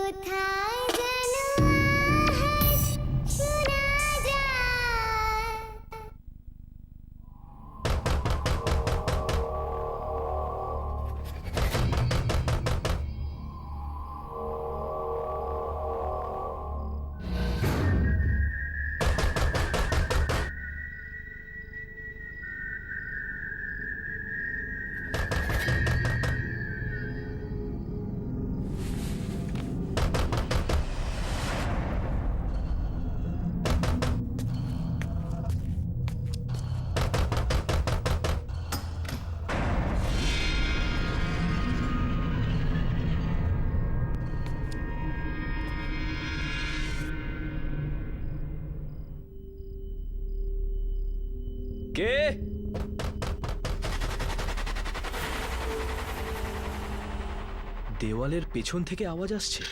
কোথায় যেন আওয়াজ শোনা যায়। কে? দেওয়ালের পেছন থেকে আওয়াজ আসছে।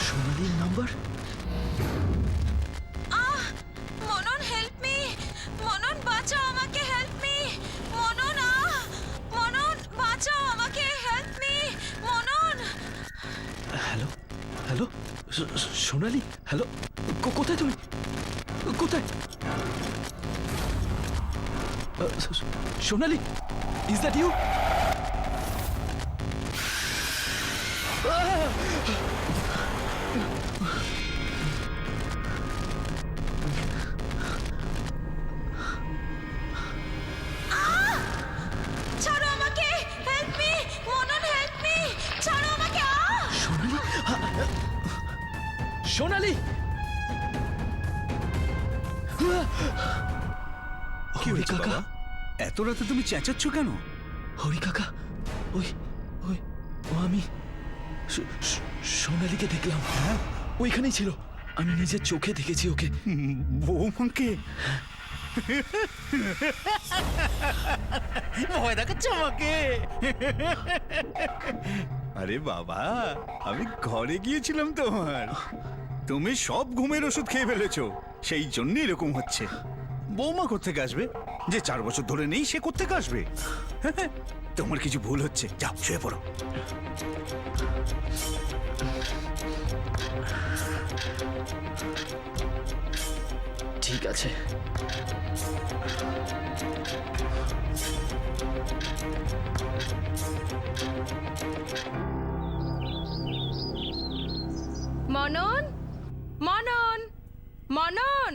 সোনালির নাম্বার। মনন হেল্প মি, মনন বাঁচাও আমাকে, হেল্প মি মনন, মনন বাঁচাও আমাকে, হেল্প মি মনন। হ্যালো হ্যালো, সোনালি, হ্যালো, কোথায় তুমি? কোথায়? সোনালি, ইজ দ্যাট ইউ? ছাড়ো আমাকে, হেল্প মি মনন, হেল্প মি, ছাড়ো আমাকে। সোনালি, সোনালি, কি হরি হয়েছে কাকা, বাবা? এত রাতে তুমি চেঁচাচ্ছ কেন? হরি কাকা, ওই ওই ও আমি সোনালিকে দেখলাম। হ্যাঁ, ওইখানেই ছিল। আমি নিজের চোখে দেখেছি ওকে। বৌমাকে ভয় দেখাচ্ছ আমাকে? আরে বাবা, আমি ঘরে গিয়েছিলাম তোমার। তুমি সব ঘুমের ওষুধ খেয়ে ফেলেছো, সেই জন্য এরকম হচ্ছে। বৌমা কোত্থেকে আসবে? যে 4 বছর ধরে নেই সে কোত্থেকে আসবে? তোমার কিছু ভুল হচ্ছে, যাও শুয়ে পড়ো। ঠিক আছে। মনন, মনন, মনন,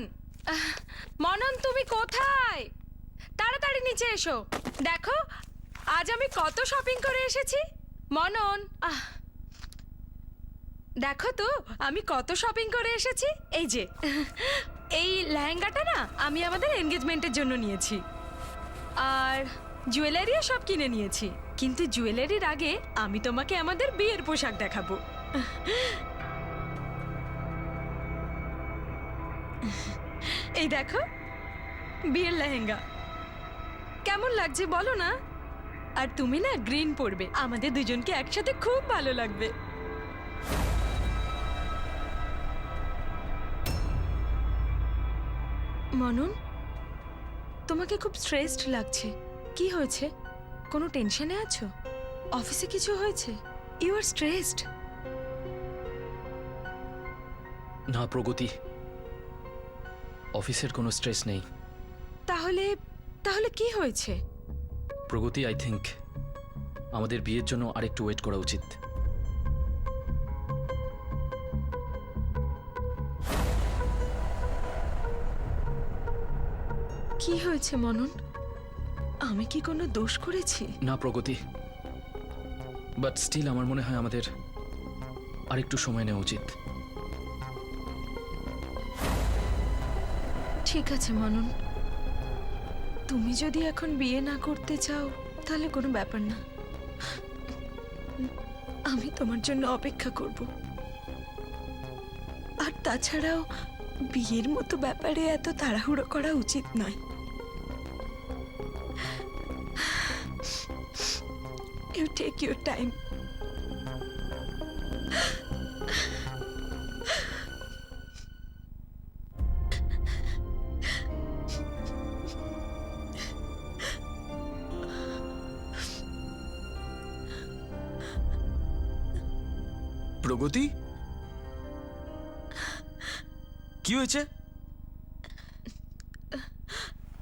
মনন তুমি কোথায়? তাড়াতাড়ি নিচে এসো। দেখো আজ আমি কত শপিং করে এসেছি। মনন, দেখো তো আমি কত শপিং করে এসেছি। এই যে এই লেহেঙ্গাটা না আমি আমাদের এনগেজমেন্টের জন্য নিয়েছি, আর জুয়েলারিও সব কিনে নিয়েছি। কিন্তু জুয়েলারির আগে আমি তোমাকে আমাদের বিয়ের পোশাক দেখাবো। এই দেখো বিয়ের লেহেঙ্গা, কেমন লাগছে বলো না? আর তুমি না গ্রিন পরবে, আমাদের দুজনকে একসাথে খুব ভালো লাগবে। মনন, তোমাকে খুব স্ট্রেসড লাগছে। কি হয়েছে? কোনো টেনশনে আছো? অফিসে কিছু হয়েছে? You are stressed. না প্রগতি, অফিসের কোনো স্ট্রেস নেই। তাহলে তাহলে কি হয়েছে? প্রগতি, আই থিঙ্ক আমাদের বিয়ের জন্য আরেকটু ওয়েট করা উচিত। কি হয়েছে মনন? আমি কি কোনো দোষ করেছি? না প্রগতি, বাট স্টিল আমার মনে হয় আমাদের আরেকটু সময় নেওয়া উচিত। ঠিক আছে মনন, তুমি যদি এখন বিয়ে না করতে চাও তাহলে কোনো ব্যাপার না, আমি তোমার জন্য অপেক্ষা করব। আর তাছাড়াও বিয়ের মতো ব্যাপারে এত তাড়াহুড়ো করা উচিত নয়। You take your time. Pragati, কি হয়েছে?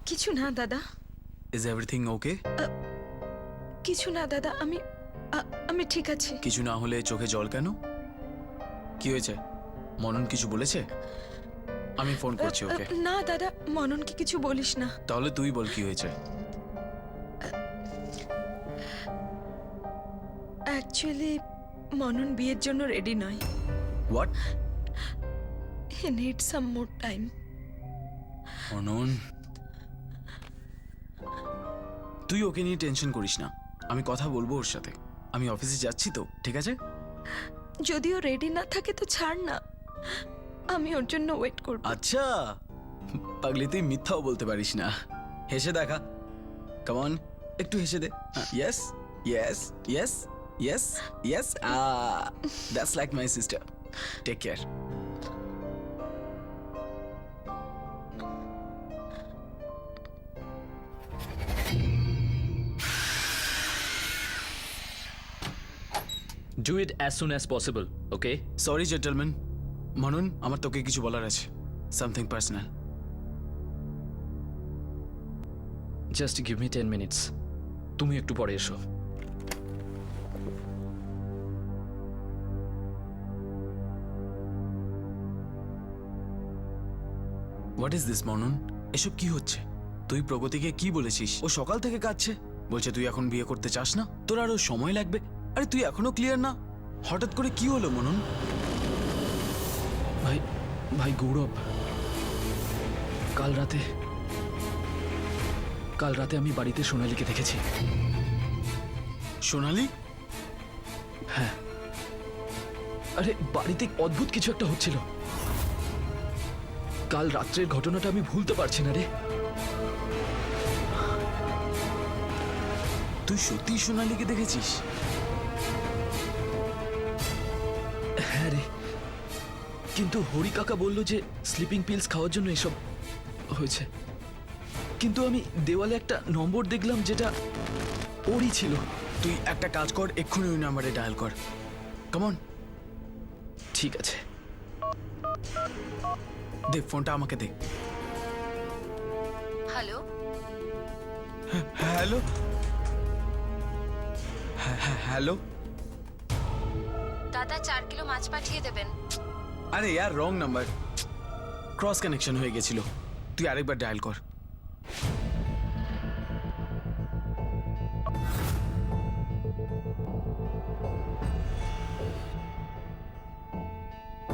কিছু না দাদা, ইজ এভরিথিং ওকে? কিছু না দাদা, আমি ঠিক আছি। কিছু না হলে চোখে জল কেন? কি হয়েছে? মনন কিছু বলেছে? আমি ফোন করছি ওকে। না দাদা, মননকে কিছু বলিস না। তাহলে তুই বল কি হয়েছে? অ্যাকচুয়ালি মনন বিয়ের জন্য রেডি নয়। What? He need some more time. মনন, তুই ওকে নিয়ে টেনশন করিস না, আমি কথা বলবো ওর সাথে। আমি অফিসে যাচ্ছি তো, ঠিক আছে? যদিও রেডি না থাকে তো ছাড় না, আমি ওর জন্য ওয়েট করব। আচ্ছা, পাগলি তুই মিথ্যাও বলতে পারিস না। হেসে দেখা, কাম অন, একটু হেসে দে। Yes yes yes yes yes, that's like my sister. Take care. Do it as soon as possible, okay? Sorry gentleman. Manan, আমার তোকে কিছু বলার আছে, something personal. Just give me 10 minutes. তুমি একটু পরে এসো। হোয়াট ইজ দিস মনন? এসব কি হচ্ছে? তুই প্রগতিকে কি বলেছিস? ও সকাল থেকে কাঁদছে, বলছে তুই এখন বিয়ে করতে চাস না, তোর আরো সময় লাগবে। আরে তুই এখনো ক্লিয়ার না, হঠাৎ করে কি হলো মনন? ভাই ভাই গৌরব, কাল রাতে আমি বাড়িতে সোনালীকে দেখেছি। সোনালি? হ্যাঁ, আরে বাড়িতে অদ্ভুত কিছু একটা হচ্ছিল। কাল রাত্রের ঘটনাটা আমি ভুলতে পারছি না রে। তুই সত্যি সোনালিকে দেখেছিস? হ্যাঁ রে, কিন্তু হরি কাকা বলল যে স্লিপিং পিলস খাওয়ার জন্য এসব হয়েছে। কিন্তু আমি দেওয়ালে একটা নম্বর দেখলাম যেটা ওরই ছিল। তুই একটা কাজ কর, এক্ষুনি ওই নাম্বারে ডায়াল কর। Come on. ঠিক আছে। দে ফোনটা আমাকে দে। Hello, hello hello. দাদা 4 কিলো মাছ পাঠিয়ে দেবেন। আরে ইয়ার রং নাম্বার, ক্রস কানেকশন হয়ে গেছিল। তুই আরেকবার ডায়াল কর।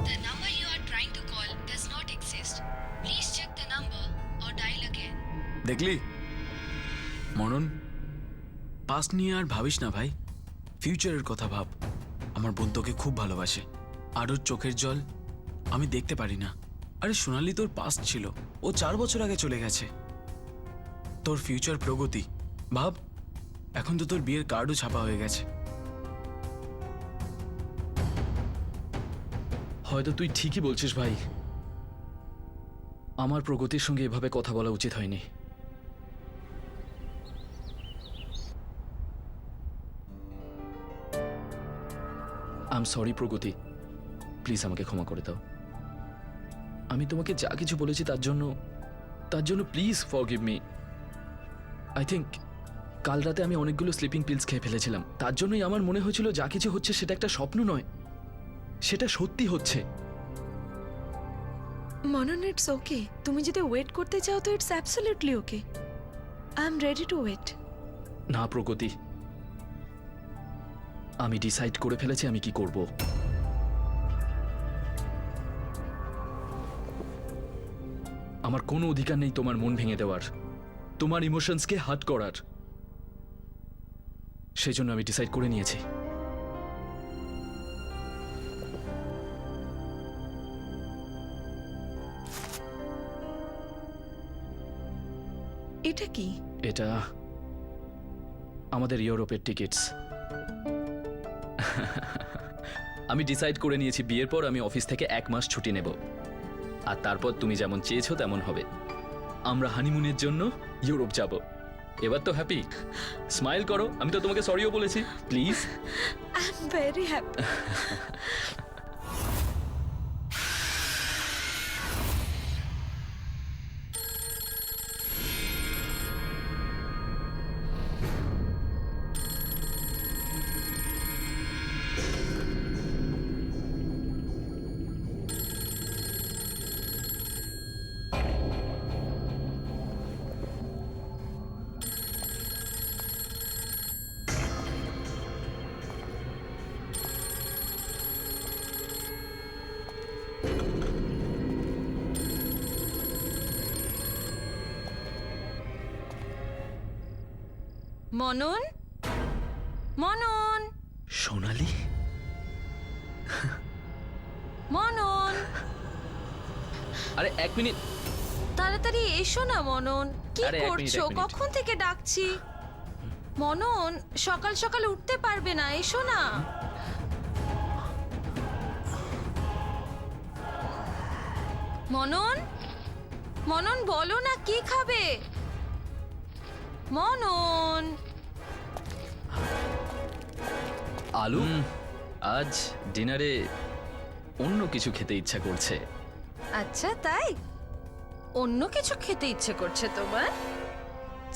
The number you are trying to call does not exist. Please check the number or dial again. দেখলি মনন, পাস্ট নিয়ে আর ভাবিস না ভাই, ফিউচারের কথা ভাব। আমার বোন তোকে খুব ভালোবাসে, আর ওর চোখের জল আমি দেখতে পারি না। আরে সোনালি তোর পাস্ট ছিল, ও 4 বছর আগে চলে গেছে। তোর ফিউচার প্রগতি ভাব, এখন তো তোর বিয়ের কার্ডও ছাপা হয়ে গেছে। হয়তো তুই ঠিকই বলছিস ভাই, আমার প্রগতির সঙ্গে এভাবে কথা বলা উচিত হয়নি। I am sorry Pragati, please আমাকে ক্ষমা করে দাও। আমি তোমাকে যা কিছু বলেছি তার জন্য তার জন্য please forgive me. I think কাল রাতে আমি অনেকগুলো স্লিপিং পিলস খেয়ে ফেলেছিলাম, তার জন্যই আমার মনে হয়েছিল যা কিছু হচ্ছে সেটা একটা স্বপ্ন নয়, সেটা সত্যি হচ্ছে। মনন, ইটস ওকে। তুমি যদি ওয়েট করতে চাও তো it's absolutely okay. I am ready to wait. না প্রগতি, আমি ডিসাইড করে ফেলেছি আমি কি করব। আমার কোনো অধিকার নেই তোমার মন ভেঙে দেওয়ার, তোমার ইমোশনসকে হার্ট করার। সেই জন্য আমি ডিসাইড করে নিয়েছি। এটা কি? এটা আমাদের ইউরোপের টিকিটস। আমি ডিসাইড করে নিয়েছি বিয়ের পর আমি অফিস থেকে 1 মাস ছুটি নেব, আর তারপর তুমি যেমন চেয়েছো তেমন হবে। আমরা হানিমুনের জন্য ইউরোপ যাব। এবার তো হ্যাপি? স্মাইল করো, আমি তো তোমাকে সরিও বলেছি। Please. I am very happy. মনন, মনন, সোনালি, মনন, আরে 1 মিনিট। তাড়াতাড়ি এসো না মনন। কি আরে, এক মিনিট, করছো? এক মিনিট। কখন থেকে ডাকছি। মনন, সকাল সকাল উঠতে পারবে না, এসো না। মনন, মনন বলো না কি খাবে? মনন। আলু, আজ ডিনারে অন্য কিছু খেতে ইচ্ছা করছে। আচ্ছা তাই? অন্য কিছু খেতে ইচ্ছে করছে তোমার?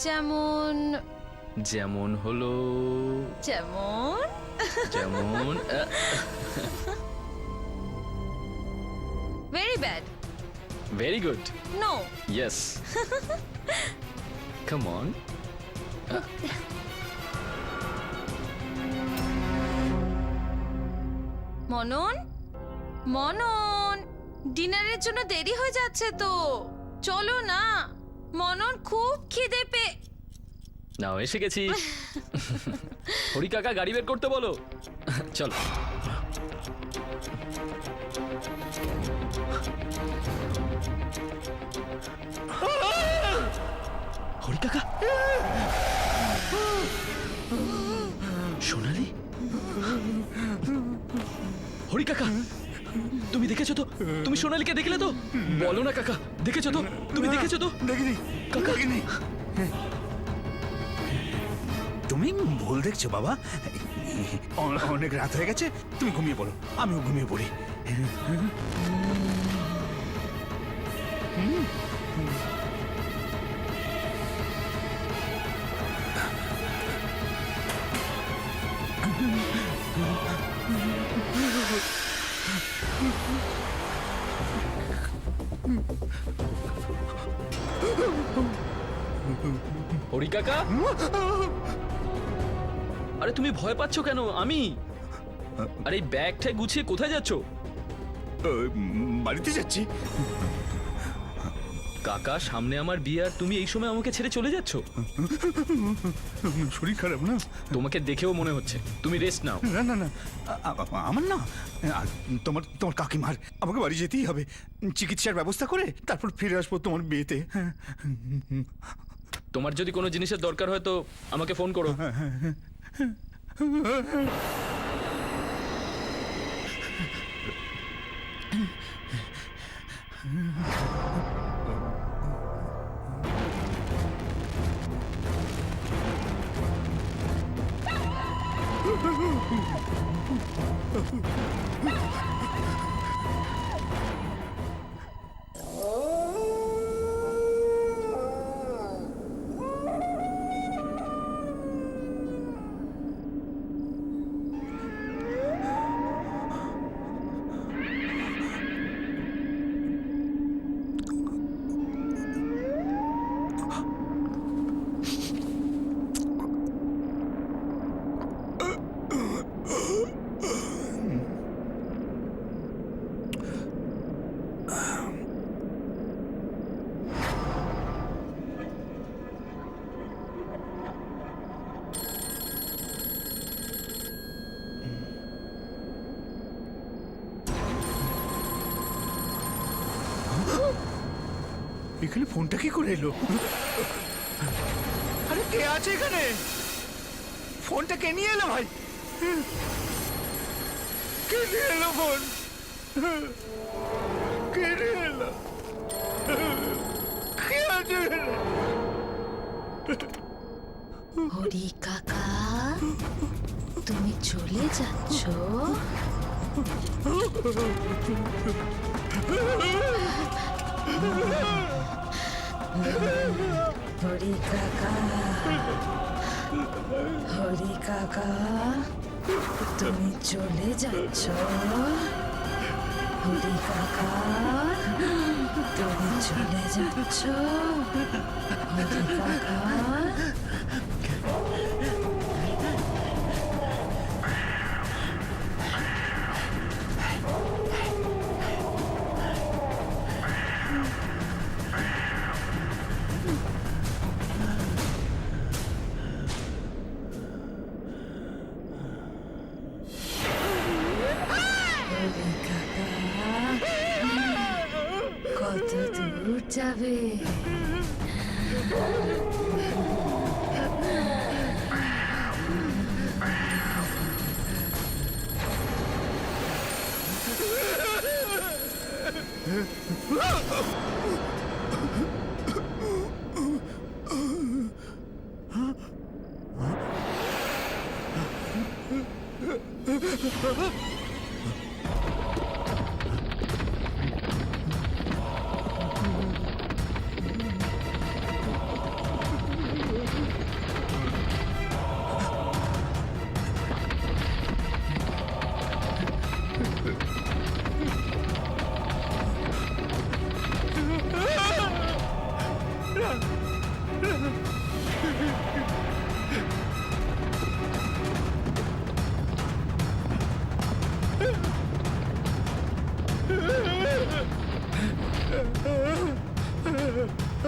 যেমন? যেমন হলো, যেমন? যেমন very bad. Very good. No. Yes. Come on. Manan, Manan, ডিনারের জন্য দেরি হয়ে যাচ্ছে তো, চলো না। মনন, খুব খিদে নাও এসে গেছি। হরি কাকা গাড়ি বের করতে বলো। চলো। হরি কাকা, সোনালি, হরি কাকা, তুমি দেখেছো তো? তুমি সোনালিকে দেখলে তো? বলো না কাকা, দেখেছো তো? তুমি দেখেছো তো? দেখিনি কাকা। দেখিনি। তুমি ভুল দেখছো বাবা। অনেক রাত হয়ে গেছে, তুমি ঘুমিয়ে পড়ো, আমিও ঘুমিয়ে পড়ি। হরি কাকা, আরে তুমি ভয় পাচ্ছ কেন? আমি আরে ব্যাগটা গুছিয়ে কোথায় যাচ্ছ? বাড়িতে যাচ্ছি। কাকা, সামনে আমার বিয়ে আর তুমি এই সময় আমাকে ছেড়ে চলে যাচ্ছ? শরীর খারাপ না? তোমাকে দেখেও মনে হচ্ছে। তুমি রেস্ট নাও। না না না, আমার না, আর তোমার তোমার কাকিমার। আমাকে বাড়ি যেতেই হবে, চিকিৎসার ব্যবস্থা করে তারপর ফিরে আসবো তোমার বিয়েতে। তোমার যদি কোনো জিনিসের দরকার হয় তো আমাকে ফোন করো। এখানে ফোনটা কি করে এলো? আরে কে আছে এখানে? ফোনটা কে নিয়ে এলো ভাই? কে নিয়ে এলো ফোন? কে নিয়ে এলো? কে আছে এখানে? হরি কাকা তুমি চলে যাচ্ছ? হরি কাকা, হরি কাকা তুমি চলে যাচ্ছ? হরি কাকা তুমি চলে যাচ্ছ? হরি কাকা কত দূর যাবে?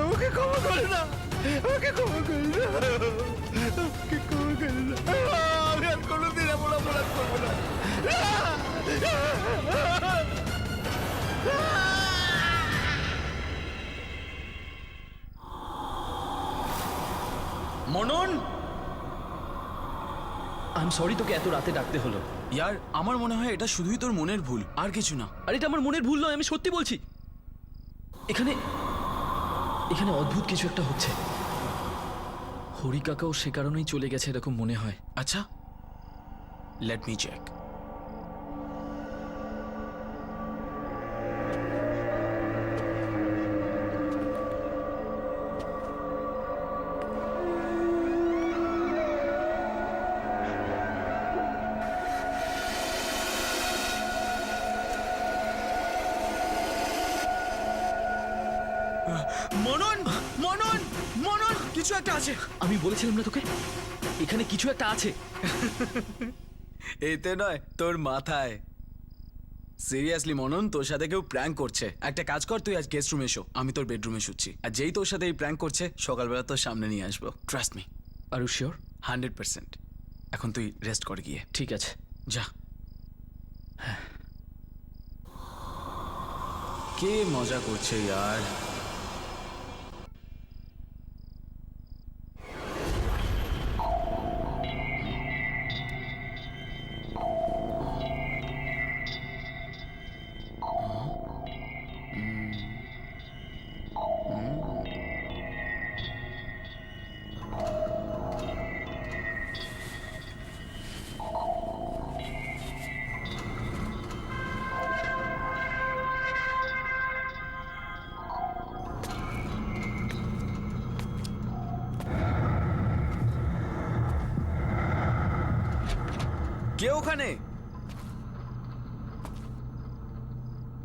আমাকে ক্ষমা করে না, আমাকে ক্ষমা করে না, আমাকে ক্ষমা করে না। আমি আর কোনোদিন এমন অপরাধ করবো না। মনন, আই এম সরি তোকে এত রাতে ডাকতে হলো। ইয়ার আমার মনে হয় এটা শুধুই তোর মনের ভুল, আর কিছু না। আর এটা আমার মনের ভুল নয়, আমি সত্যি বলছি। এখানে এখানে অদ্ভুত কিছু একটা হচ্ছে। হরি কাকাও সে কারণেই চলে গেছে এরকম মনে হয়। আচ্ছা, লেট মি চেক। মনন, মনন, মনন, কিছু একটা আছে। আমি বলেছিলাম না তোকে এখানে কিছু একটা আছে। এতে নয়, তোর মাথায়। সিরিয়াসলি মনন, তোর সাথে কেউ প্র্যাঙ্ক করছে। একটা কাজ কর, তুই আজ গেস্ট রুমে এসো, আমি তোর বেডরুমে শুচ্ছি। আর যেই তোর সাথে এই প্র্যাঙ্ক করছে, সকালবেলা তোর সামনে নিয়ে আসবো। Trust me. Are you sure? 100%। এখন তুই রেস্ট কর গিয়ে। ঠিক আছে। যা। কে মজা করছে ইয়ার? কে ওখানে?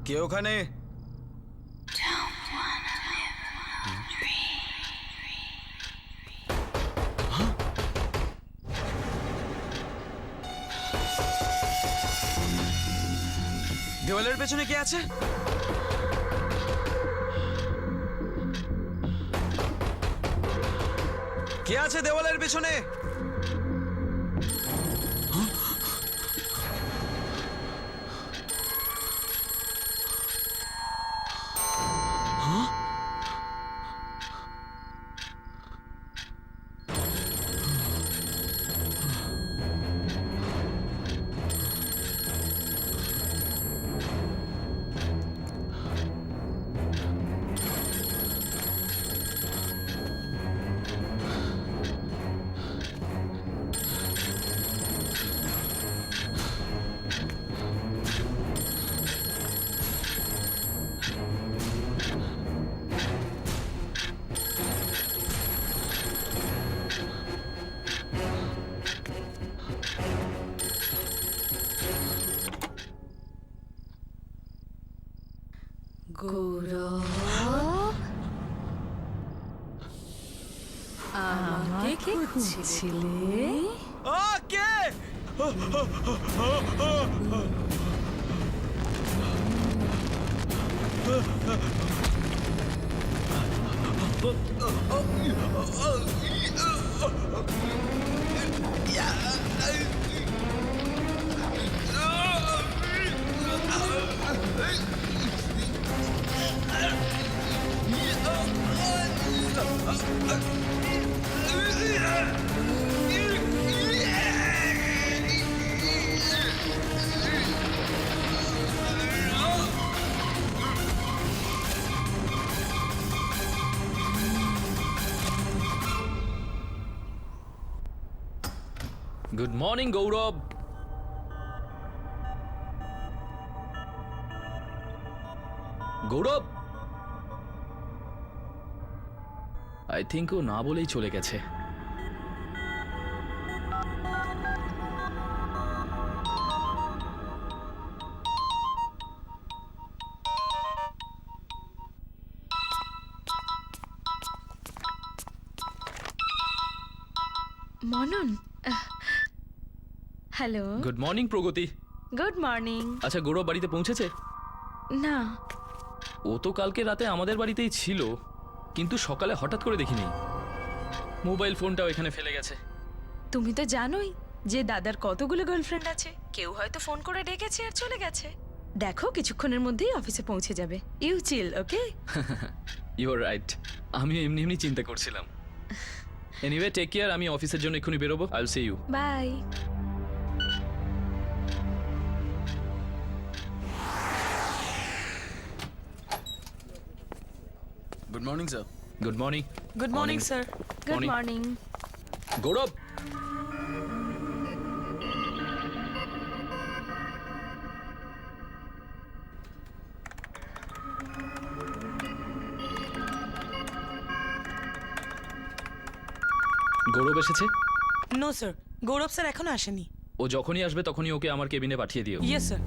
কে ওখানে? দেওয়ালের পেছনে কে আছে? কে আছে দেওয়ালের পেছনে? গৌরব আমাকে খুঁজছিলে? কে? Good morning Gaurav. Gaurav, I think ও না বলেই চলে গেছে। Manan, hello, good morning Pragati. Good morning. আচ্ছা, গৌরব বাড়িতে পৌঁছেছে? না, ও তো কালকে রাতে আমাদের বাড়িতেই ছিল, কিন্তু সকালে হঠাৎ করে দেখিনি। মোবাইল ফোনটাও এখানে ফেলে গেছে। তুমি তো জানোই যে দাদার কতগুলো গার্লফ্রেন্ড আছে। কেউ হয়তো ফোন করে ডেকেছে আর চলে গেছে। দেখো কিছুক্ষণের মধ্যেই অফিসে পৌঁছে যাবে। You chill, okay? You are right, আমিও এমনি এমনি চিন্তা করছিলাম। Anyway, take care. আমি অফিসের জন্য এক্ষুনি বেরোবো। I will see you. Bye. Good morning sir. Good morning. Good morning sir. Good Morning. Morning. Gaurav, Gaurav এসেছে? নো স্যার, গৌরব স্যার এখনো আসেনি। ও যখনই আসবে তখনই ওকে আমার কেবিনে পাঠিয়ে দিও। Yes sir.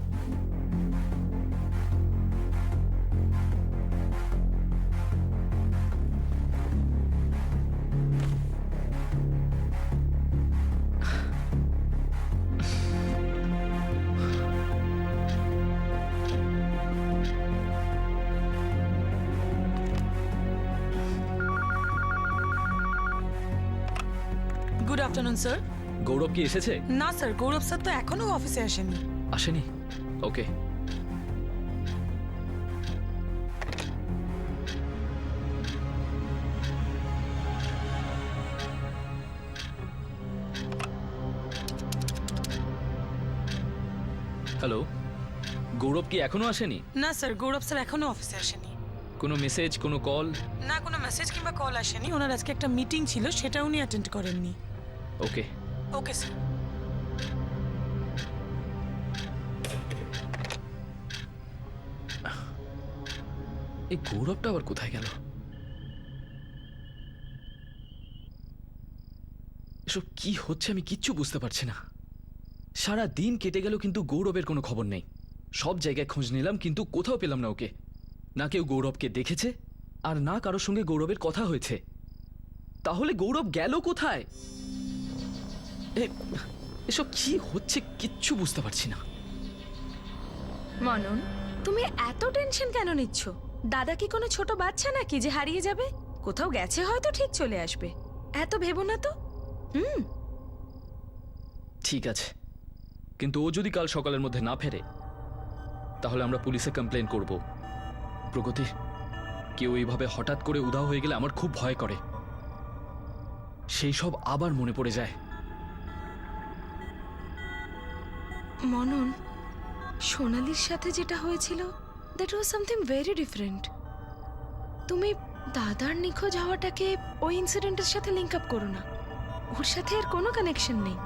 Good afternoon sir. Gaurav কি এসেছে? না স্যার, গৌরব স্যার তো এখনো অফিসে আসেনি। আসেনি? ওকে। হ্যালো, গৌরব কি এখনো আসেনি? না স্যার, গৌরব স্যার এখনো অফিসে আসেনি। কোনো মেসেজ, কোনো কল? না, কোনো মেসেজ কিংবা কল আসেনি। ওনার আজকে একটা মিটিং ছিল, সেটা উনি অ্যাটেন্ড করেননি। ওকে। Okay sir. এই গৌরবটা আবার কোথায় গেল? এসব কি হচ্ছে আমি কিচ্ছু বুঝতে পারছি না। সারা দিন কেটে গেল কিন্তু গৌরবের কোনো খবর নেই। সব জায়গায় খোঁজ নিলাম কিন্তু কোথাও পেলাম না ওকে। না কেউ গৌরবকে দেখেছে আর না কারোর সঙ্গে গৌরবের কথা হয়েছে। তাহলে গৌরব গেল কোথায়? এসব কি হচ্ছে কিচ্ছু বুঝতে পারছি না। মনন, তুমি এত টেনশন কেন নিচ্ছ? দাদা কি কোনো ছোট বাচ্চা নাকি যে হারিয়ে যাবে? কোথাও গেছে হয়তো ঠিক চলে আসবে। এত ভেবো না তো। ঠিক আছে, কিন্তু ও যদি কাল সকালের মধ্যে না ফেরে তাহলে আমরা পুলিশে কমপ্লেন করব। প্রগতি, কেউ এইভাবে হঠাৎ করে উধাও হয়ে গেলে আমার খুব ভয় করে। সেই সব আবার মনে পড়ে যায়। মনন, সোনালির সাথে যেটা হয়েছিল that was something very different. তুমি দাদার নিখোঁজ হওয়াটাকে ওই ইনসিডেন্টের সাথে লিঙ্ক আপ করো না। ওর সাথে এর কোনো কানেকশন নেই।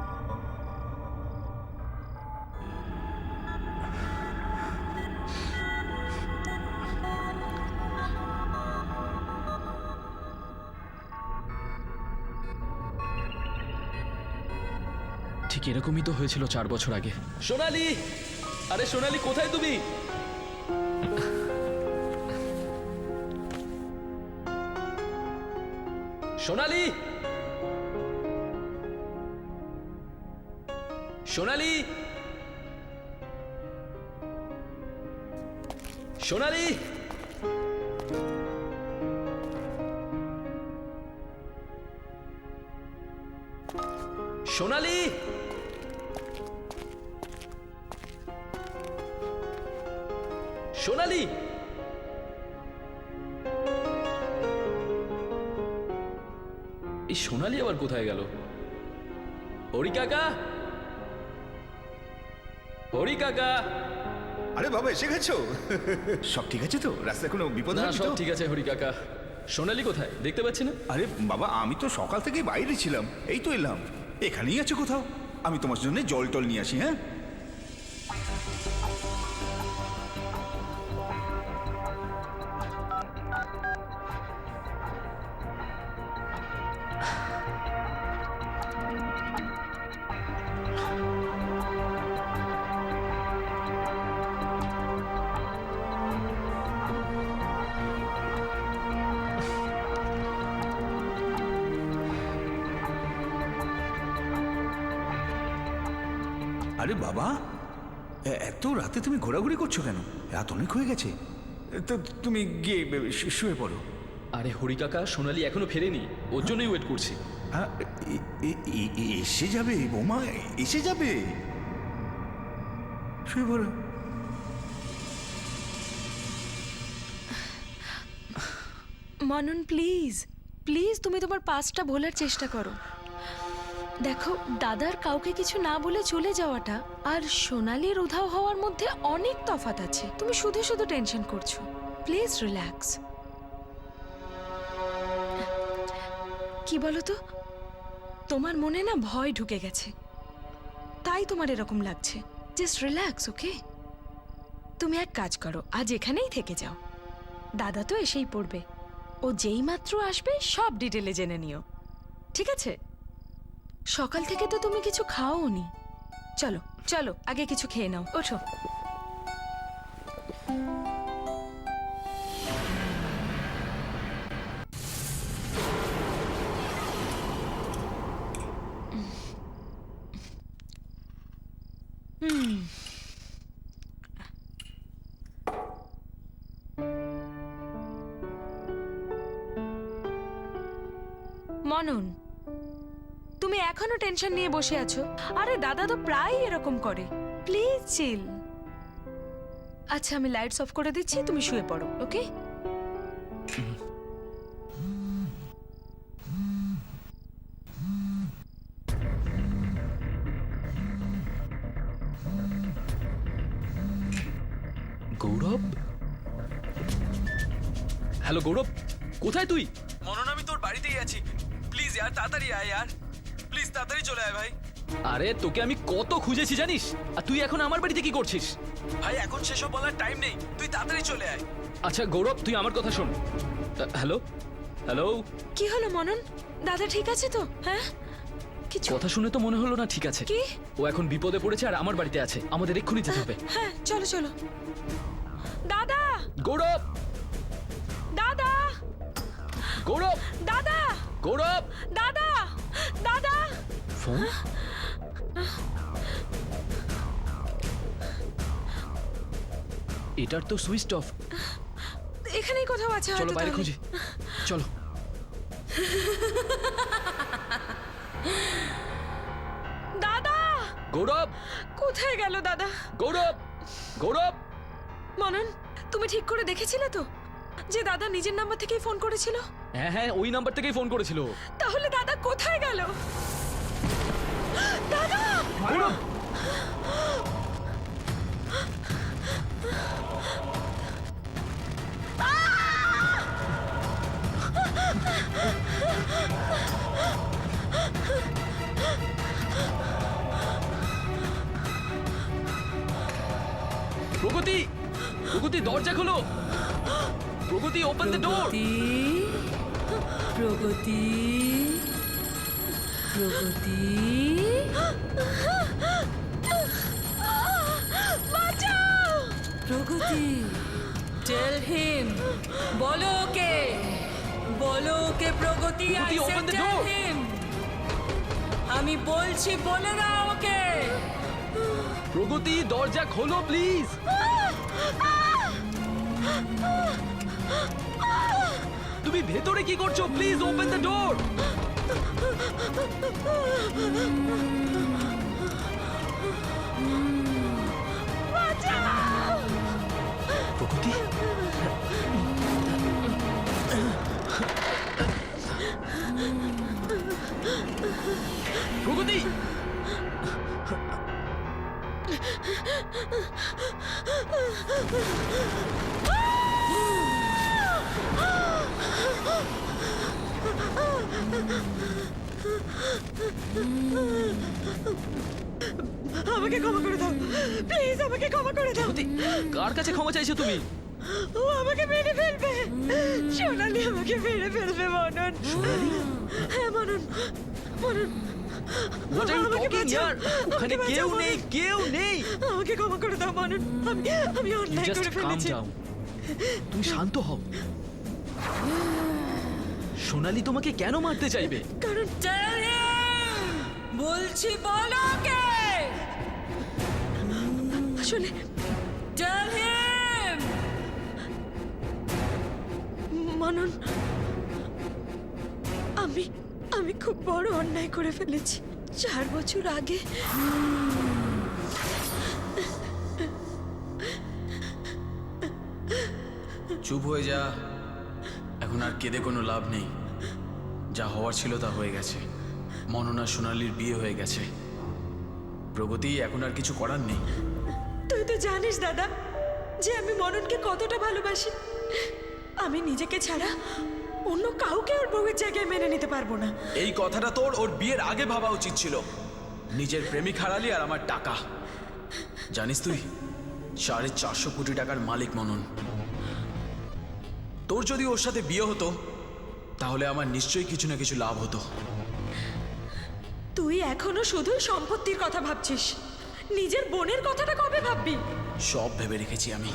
ঠিক এরকমই তো হয়েছিল 4 বছর আগে। সোনালি, আরে সোনালি কোথায় তুমি? সোনালি, সোনালি, সোনালি, সোনালি, সোনালি। এই সোনালি আবার কোথায় গেল? হরি কাকা, হরি কাকা। আরে বাবা এসে গেছো? সব ঠিক আছে তো? রাস্তায় কোনো বিপদ না, হয়নি সব তো? ঠিক আছে হরি কাকা। সোনালি কোথায় দেখতে পাচ্ছি না? আরে বাবা আমি তো সকাল থেকেই বাইরে ছিলাম, এই তো এলাম। এখানেই আছে কোথাও। আমি তোমার জন্য জল টল নিয়ে আসি, হ্যাঁ? আরে বাবা এত রাতে তুমি ঘোরাঘুরি করছো কেন? রাত অনেক হয়ে গেছে। তো তুমি গিয়ে শুয়ে পড়ো। আরে হরি কাকা, সোনালি এখনো ফেরেনি, ওর জন্যই ওয়েট করছি। হ্যাঁ এসে যাবে বৌমা, এসে যাবে। শুয়ে পড়ো। মনন প্লিজ প্লিজ তুমি তোমার পাস্টটা ভোলার চেষ্টা করো। দেখো, দাদার কাউকে কিছু না বলে চলে যাওয়াটা আর সোনালির উধাও হওয়ার মধ্যে অনেক তফাৎ আছে। তুমি শুধু শুধু টেনশন করছো। Please relax. কি বলো তো, তোমার মনে না ভয় ঢুকে গেছে, তাই তোমার এরকম লাগছে। জাস্ট রিল্যাক্স, ওকে? তুমি এক কাজ করো, আজ এখানেই থেকে যাও। দাদা তো এসেই পড়বে, ও যেই মাত্র আসবে সব ডিটেলে জেনে নিও, ঠিক আছে? সকাল থেকে তো তুমি কিছু খাওনি। চলো চলো, আগে কিছু খেয়ে নাও, ওঠো। মনন, তুমি এখনো টেনশন নিয়ে বসে আছো? আরে দাদা তো প্রায় এরকম করে। প্লিজ চিল। আচ্ছা, আমি লাইটস অফ করে দিচ্ছি, তুমি শুয়ে পড়ো, ওকে? গৌরব, হ্যালো গৌরব, কোথায় তুই? মনন আমি তোর বাড়িতেই আছি। প্লিজ यार তাড়াতাড়ি আয় यार, প্লিজ তাড়াতাড়ি চলে আয় ভাই। আরে তোকে আমি কত খুঁজেছি জানিস, আর তুই এখন আমার বাড়িতে কি করছিস? ভাই এখন সেসব বলার টাইম নেই, তুই তাড়াতাড়ি চলে আয়। আচ্ছা গৌরব, তুই আমার কথা শোন। হ্যালো হ্যালো, কি হলো মনন? দাদা ঠিক আছে তো? হ্যাঁ, কিছু কথা শুনে তো মনে হলো না ঠিক আছে। কি? ও এখন বিপদে পড়েছে আর আমার বাড়িতে আছে, আমাদের এক্ষুনি যেতে হবে। হ্যাঁ, চলো চলো। দাদা, গৌরব, দাদা, গৌরব, দাদা, গৌরব। দাদা, দাদা। ফোন? এটার তো সুইচ অফ। এখানেই কোথাও আছে চলো হয়তো বাইরে তাহলে। খুঁজি, চলো। দাদা, গৌরব, কোথায় গেল দাদা? গৌরব, গৌরব। মনন, তুমি ঠিক করে দেখেছিলে তো যে দাদা নিজের নাম্বার থেকেই ফোন করেছিল? হ্যাঁ হ্যাঁ, ওই নাম্বার থেকেই ফোন করেছিল। তাহলে দাদা কোথায় গেল? দাদা! গৌরব, প্রগতি, প্রগতি দরজা খোলো। প্রগতি, ওপেন দ্য ডোর। প্রগতি, প্রগতি, প্রগতি, টেল হিম, বলো ওকে। বলো ওকে প্রগতি প্রগতি, I open said the tell door. him. আমি বলছি বলে দাও ওকে। প্রগতি দরজা খোলো প্লিজ। তুমি ভেতরে কি করছো? Please open the door. প্রগতি, প্রগতি, আমাকে ক্ষমা করে দাও প্লিজ, আমাকে ক্ষমা করে দাও। প্রগতি, কার কাছে ক্ষমা চাইছো তুমি? ও আমাকে মেরে ফেলবে, সোনালি আমাকে মেরে ফেলবে মনন। হ্যাঁ মনন, মনন What are you আমাকে talking বাঁচাও, here? ওখানে আমাকে কেউ বাঁচাও, নেই, মনন। কেউ নেই। আমাকে ক্ষমা করে দাও মনন, আমি You অন্যায় just করে calm ফেলেছি। down. তুমি শান্ত হও। সোনালি তোমাকে কেন মারতে চাইবে? কারণ tell him! বলছি বলো ওকে। আসলে tell him! মনন, আমি খুব বড় অন্যায় করে ফেলেছি। 4 বছর আগে চুপ হয়ে যা, এখন আর কেঁদে কোনো লাভ নেই। যা হওয়ার ছিল তা হয়ে গেছে। মননা সোনালির বিয়ে হয়ে গেছে। প্রগতি, এখন আর কিছু করার নেই। তুই তো জানিস দাদা যে আমি মননকে কতটা ভালোবাসি। আমি নিজেকে ছাড়া অন্য কাউকে ওর বউয়ের জায়গায় মেনে নিতে পারবো না। এই কথাটা তোর ওর বিয়ের আগে ভাবা উচিত ছিল। নিজের প্রেমিক হারালি আর আমার টাকা। জানিস তুই 450 কোটি টাকার মালিক মনন। তোর যদি ওর সাথে বিয়ে হতো তাহলে আমার নিশ্চয়ই কিছু না কিছু লাভ হতো। তুই এখনো শুধু সম্পত্তির কথা ভাবছিস, নিজের বোনের কথাটা কবে ভাববি? সব ভেবে রেখেছি আমি,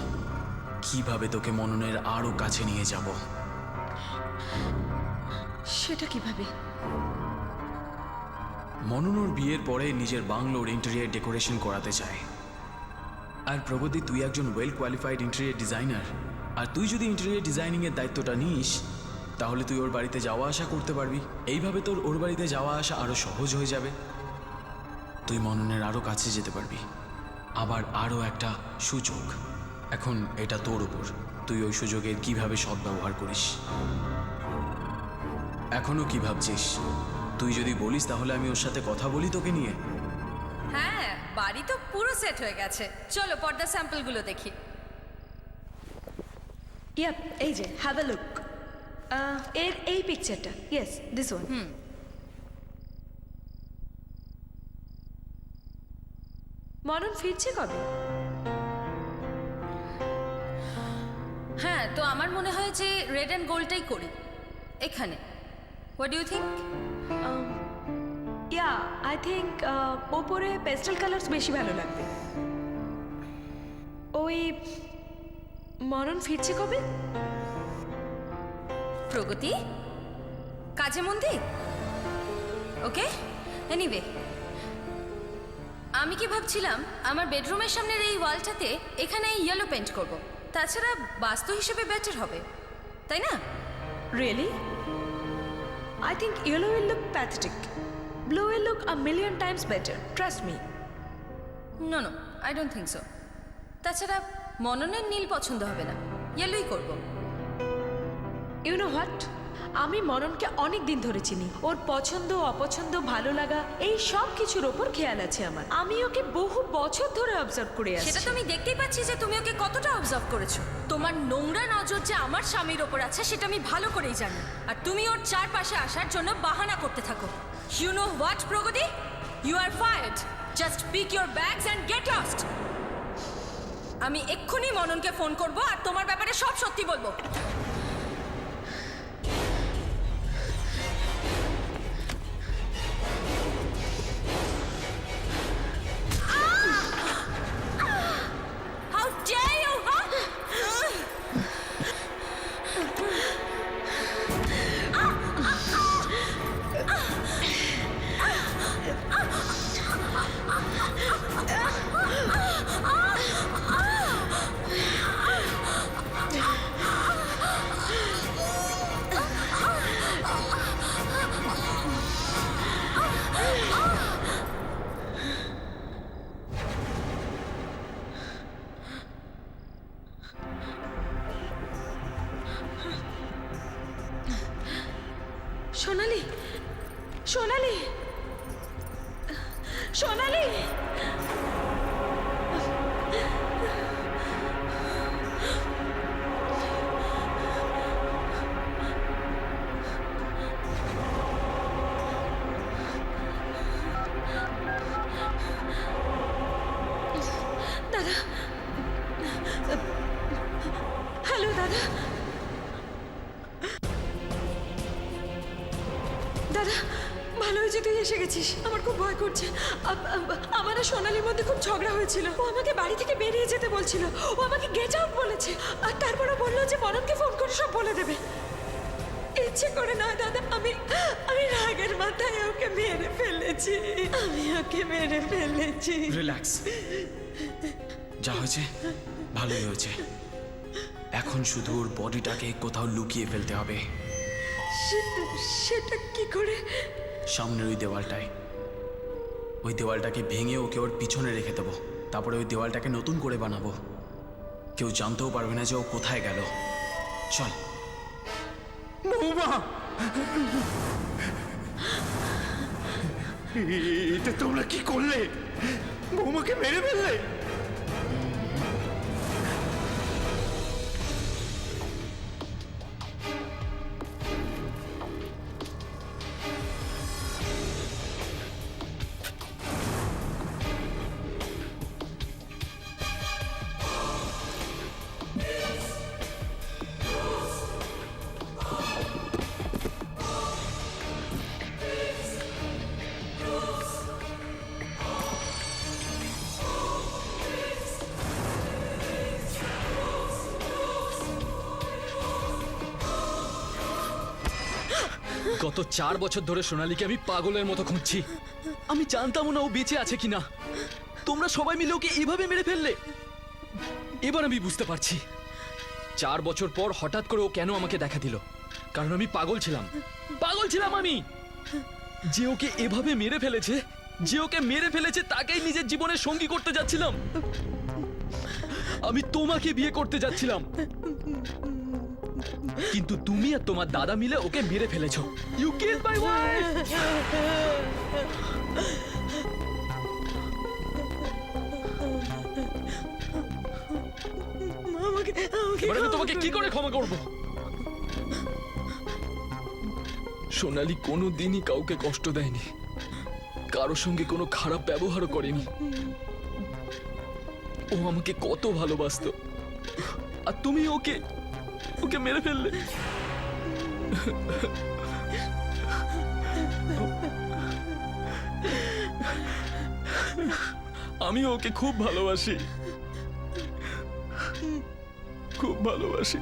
কিভাবে তোকে মননের আরো কাছে নিয়ে যাব। সেটা কিভাবে? মনন ওর বিয়ের পরে নিজের বাংলোর ইন্টেরিয়ার ডেকোরেশন করাতে চায়। আর প্রগতি, তুই একজন ওয়েল কোয়ালিফাইড ইন্টেরিয়ার ডিজাইনার। আর তুই যদি ইন্টেরিয়ার ডিজাইনিং এর দায়িত্বটা নিস তাহলে তুই ওর বাড়িতে যাওয়া আসা করতে পারবি। এইভাবে তোর ওর বাড়িতে যাওয়া আসা আরো সহজ হয়ে যাবে। তুই মননের আরো কাছে যেতে পারবি। আবার আরো একটা সুযোগ, এখন এটা তোর উপর, তুই ওই সুযোগের কিভাবে সদ্ব্যবহার করিস। এখনো কি ভাবছিস? তুই যদি বলিস তাহলে আমি ওর সাথে কথা বলি তোকে নিয়ে। হ্যাঁ, বাড়ি তো পুরো সেট হয়ে গেছে। চলো পর্দা স্যাম্পলগুলো দেখি। ইয়াপ, এই যে হ্যাভ আ লুক। এর এই পিকচারটা, ইয়েস দিস ওয়ান। মনন ফিরছে কবে? হ্যাঁ, তো আমার মনে হয় যে রেড অ্যান্ড গোল্ডটাই করি এখানে। What do you think? Yeah, I think ওপরে পেস্টেল কালার্স বেশি ভালো লাগবে। ওই মনন ফিরছে কবে? প্রগতি, কাজে মন দি। ওকে, এনিওয়ে, আমি কি ভাবছিলাম আমার বেডরুমের সামনের এই ওয়ালটাতে এখানে ইয়েলো পেইন্ট করব। তাছাড়া বাস্তু হিসেবে বেটার হবে, তাই না? Really? I think yellow will look pathetic. Blue will look a million times better. Trust me. No, I don't think so. তাছাড়া মননের নীল পছন্দ হবে না, ইয়েলোই করব। You know what? আমি মননকে অনেক দিন ধরে চিনি। ওর পছন্দ অপছন্দ ভালো লাগা এই সব কিছুর ওপর খেয়াল আছে আমার। আমি ওকে বহু বছর ধরে অবজার্ভ করে সেটা আসছি। তো আমি দেখতেই পাচ্ছি যে তুমি ওকে কতটা অবজার্ভ করেছো। তোমার নোংরা নজর যে আমার স্বামীর ওপর আছে সেটা আমি ভালো করেই জানি। আর তুমি ওর চারপাশে আসার জন্য বাহানা করতে থাকো। You know what Pragati, you are fired. Just pick your bags and get lost. আমি এক্ষুনি মননকে ফোন করব আর তোমার ব্যাপারে সব সত্যি বলবো। How dare you, huh? সোনালি, সোনালি, দাদা, হ্যালো দাদা, দাদা ভালো হয়েছে তুই এসে গেছিস। আমার খুব ভয় করছে। আমার আর সোনালির মধ্যে খুব ঝগড়া হয়েছিল। ও আমাকে বাড়ি থেকে বেরিয়ে যেতে বলছিল। ও আমাকে গেট আউট বলেছে। আর তারপরে বললো যে মননকে ফোন করে সব বলে দেবে। ইচ্ছে করে নয় দাদা, আমি রাগের মাথায় ওকে মেরে ফেলেছি। আমি ওকে মেরে ফেলেছি। রিল্যাক্স, যা হয়েছে ভালোই হয়েছে। এখন শুধু ওর বডিটাকে কোথাও লুকিয়ে ফেলতে হবে। সেটা কি করে? সামনের ওই দেওয়ালটায়, ওই দেওয়ালটাকে ভেঙে ওকে ওর পিছনে রেখে দেবো। তারপরে ওই দেওয়ালটাকে নতুন করে বানাবো। কেউ জানতেও পারবে না যে ও কোথায় গেল। চল। বৌমা, এটা তোমরা কি করলে? বৌমাকে মেরে ফেললে? গত 4 বছর ধরে সোনালীকে আমি পাগলের মতো খুঁজছি। আমি জানতাম না ও বেঁচে আছে কিনা। তোমরা সবাই মিলে ওকে এভাবে মেরে ফেললে। এবার আমি বুঝতে পারছি 4 বছর পর হঠাৎ করে ও কেন আমাকে দেখা দিল। কারণ আমি পাগল ছিলাম আমি। যে ওকে এভাবে মেরে ফেলেছে, যে ওকে মেরে ফেলেছে তাকেই নিজের জীবনের সঙ্গী করতে যাচ্ছিলাম। আমি তোমাকে বিয়ে করতে যাচ্ছিলাম, কিন্তু তুমি আর তোমার দাদা মিলে ওকে মেরে ফেলেছো। You kill my wife. এবার আমি তোমাকে কি করে ক্ষমা করব? সোনালী কোনোদিনই কাউকে কষ্ট দেয়নি, কারোর সঙ্গে কোনো খারাপ ব্যবহারও করেনি। ও আমাকে কত ভালোবাসতো, আর তুমি ওকে মেরে ফেললে। আমি ওকে খুব ভালোবাসি, খুব ভালোবাসি।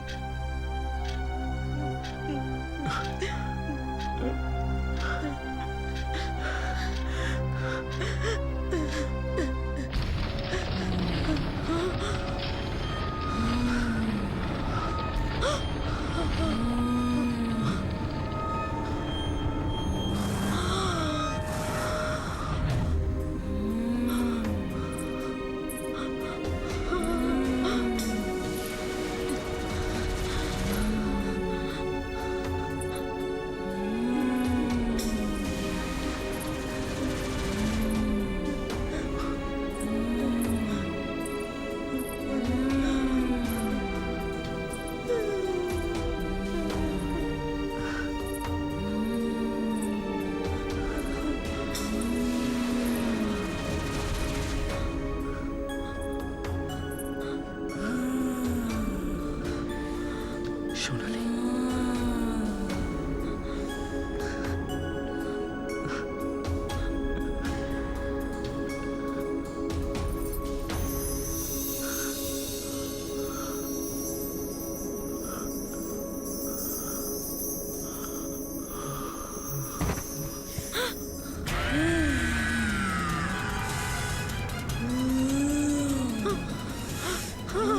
সোনালী,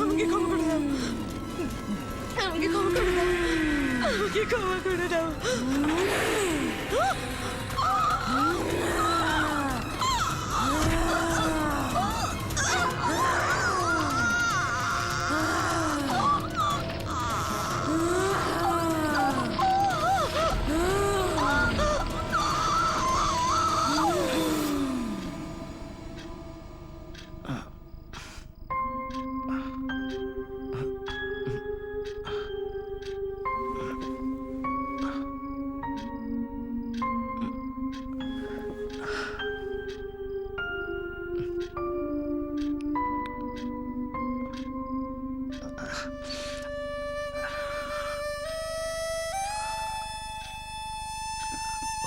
আমাকে ক্ষমা করে দাও, আমাকে ক্ষমা করে দাও, আমাকে ক্ষমা করে দাও।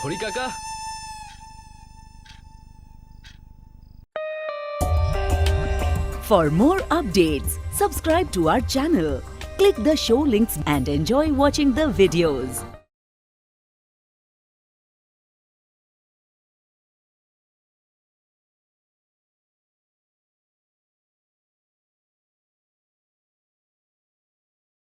হরি কাকা, For more updates, subscribe to our channel, click the show links and enjoy watching the videos.